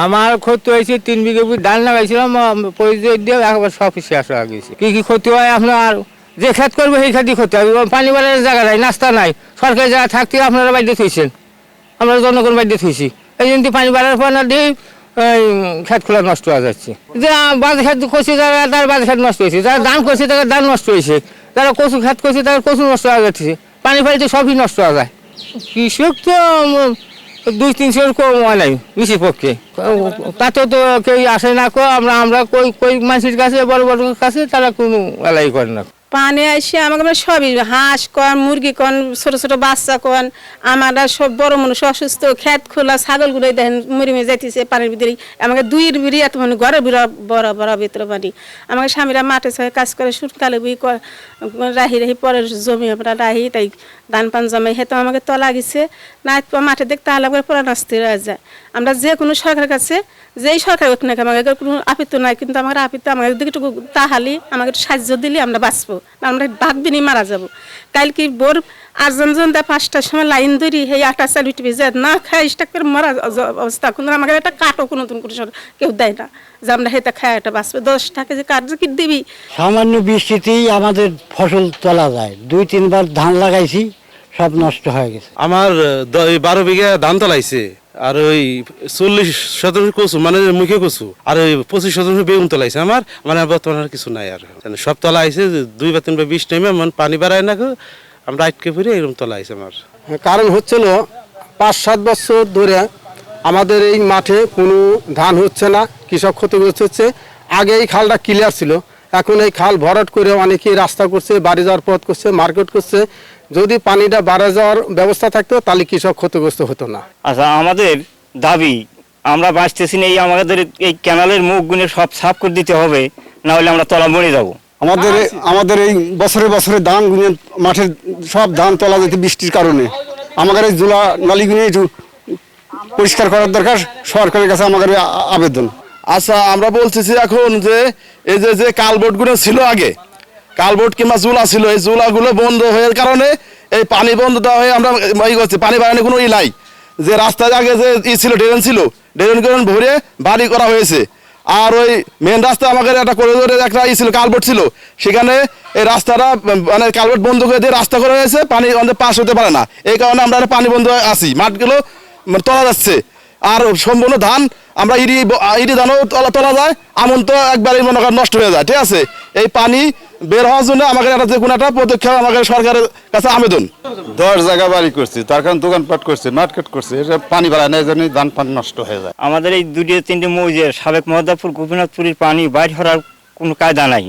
আমার ক্ষতি হয়েছে 3 বিঘা ধান লাগাইছিলাম, পরিচয় দিয়ে একবার সব শেষ হয়ে গেছে। কি ক্ষতি হয় আপনার, যে খেত করবে সেই খেতই ক্ষতি হয়। পানি বাড়ার জায়গা নাই, নাস্তা নাই, সরকারি জায়গা থাকতে আপনারা বাড়িতে থুইছেন, আমরা জনগণ বাড়িতে থুইছি। এই জন্য পানি বাড়ার পর না দিয়ে খেত খোলা নষ্ট হয়ে যাচ্ছে। যে বাজ খেত করছে যারা, তার বাজ খেত নষ্ট হয়েছে, যারা ধান করছে তাদের ধান নষ্ট হয়েছে, যারা কচু খেত করছে তাদের কচু নষ্ট হয়ে যাচ্ছে। পানি ফালিতে সবই নষ্ট হয়ে যায়। কৃষক তো 2-300 কম হয় নাই কৃষির পক্ষে, তাতে তো কেউ আসে না। আমরা কই মানুষের কাছে, বড় বড় কাছে তারা কোনো এলাই করে না। পানি আসে আমাকে সবই, হাঁস কন, মুরগি কন, ছোট ছোট বাচ্চা কন, আমরা সব বড় মানুষ অসুস্থ, খেত খোলা, ছাগলগুলোই দেখেন মরি মরে যাইতেছে পানির ভিতরে। আমাকে 2 বিড়ি এত মানে ঘরের বড় বড় ভিতরে পানি। আমাকে স্বামীরা মাঠে ছয় কাজ করে, শুটকালে বই রাহি পরের জমি আমরা রাহি, তাই ধান পান জমে হেতো আমাকে তলা গেছে না, মাঠে দেখতে আলাপ করে পড়া নষ্ট হয়ে যায়। আমরা যে কোনো সরকারের কাছে, যেই সরকার হোক না আমাকে কোনো আপত্তি নাই, কিন্তু আমার আপত্তি আমাকে দিকে একটু তাহালি, আমাকে একটু সাহায্য দিলে আমরা বাঁচবো, আমরা ভাগবিনি মারা যাবো। কাল কি বোর 8জন 5টার সময় লাইন ধরি, সেই 8টা চাল উঠবে যায় না, খাই স্টাক করে মরা অবস্থা। কিন্তু আমাকে একটা কাঠও কোনো নতুন করে কেউ দেয় না যে আমরা হেটা খাই একটা বাঁচবে। 10 টাকা যে কাঠ কি দিবি। সামান্য বৃষ্টিতেই আমাদের ফসল তোলা যায়। 2-3 বার ধান লাগাইছি, সব নষ্ট হয়ে গেছে। আমার 12 বিঘা ধান তোলাইছে, আর ওই 40-17 কচু মানে মুখে কচু, আর ওই 25-27 বেগুন তোলাইছে। আমার মানে বর্তমানে আর কিছু নাই, আর সব তোলা আইছে 2 বা 3 বার বৃষ্টি নেমে মানে পানি বাড়ায় না, আমরা আটকে ফিরে এরকম তোলা আইছে। আমার কারণ হচ্ছিল 5-7 বছর ধরে আমাদের এই মাঠে কোনো ধান হচ্ছে না, কৃষক ক্ষতিগ্রস্ত হচ্ছে। আগে এই খালটা ক্লিয়ার ছিল, এখন এই খাল ভরাট করে অনেকেই রাস্তা করছে, বাড়ি যাওয়ার পথ করছে, মার্কেট করছে। যদি পানিটা বাড়া যাওয়ার ব্যবস্থা থাকতো তাহলে কৃষক ক্ষতিগ্রস্ত হতো না। আচ্ছা, আমাদের দাবি, আমরা বাঁচতেছি না, এই আমাদের এই ক্যানালের মুখগুলো সব সাফ করে দিতে হবে, না হলে আমরা তলা মরে যাবো। আমাদের এই বছরে বছরে ধান গুনে মাঠের সব ধান তোলা যেতে বৃষ্টির কারণে। আমাদের এই জোলা নালিগুলো একটু পরিষ্কার করার দরকার, সরকারের কাছে আমাদের আবেদন। আচ্ছা, আমরা বলতেছি এখন যে এই যে কালবোর্ডগুলো ছিল আগে, কালবোর্ড কিংবা জুলা ছিল, এই জুলাগুলো বন্ধ হওয়ার কারণে এই পানি বন্ধ দেওয়া হয়ে আমরা করছি, পানি বাড়ানোর কোনো নাই। যে রাস্তায় আগে যে ছিল ড্রেন ছিল, ড্রেন ভরে বাড়ি করা হয়েছে। আর ওই মেন রাস্তা আমাদের একটা করিডোরের একটা ছিল, কালবোর্ড ছিল, সেখানে এই রাস্তাটা মানে কালবোর্ড বন্ধ করে দিয়ে রাস্তা করা হয়েছে, পানি আমাদের পাস হতে পারে না। এই কারণে আমরা পানি বন্ধ আছি, মাঠগুলো তোলা যাচ্ছে। আর সম্পূর্ণ ধান আমরা ইরি ধানও তোলা যায়, আমন তো একবারই মনে করেন নষ্ট হয়ে যায়। ঠিক আছে, এই পানি বের হওয়ার জন্য আমাদের একটা যে কোনো একটা পদক্ষেপ আমাদের সরকারের কাছে আবেদন। 10 জায়গা বাড়ি করছি, তার কারণ দোকানপাট করছে, মার্কেট করছে, এটা পানি বাড়ায় না, এই জন্যই ধান পানি নষ্ট হয়ে যায়। আমাদের এই 2-3 মৌজার সাবেক মহদাপুর, গোপীনাথপুরের পানি বাইর হওয়ার কোনো কায়দা নাই।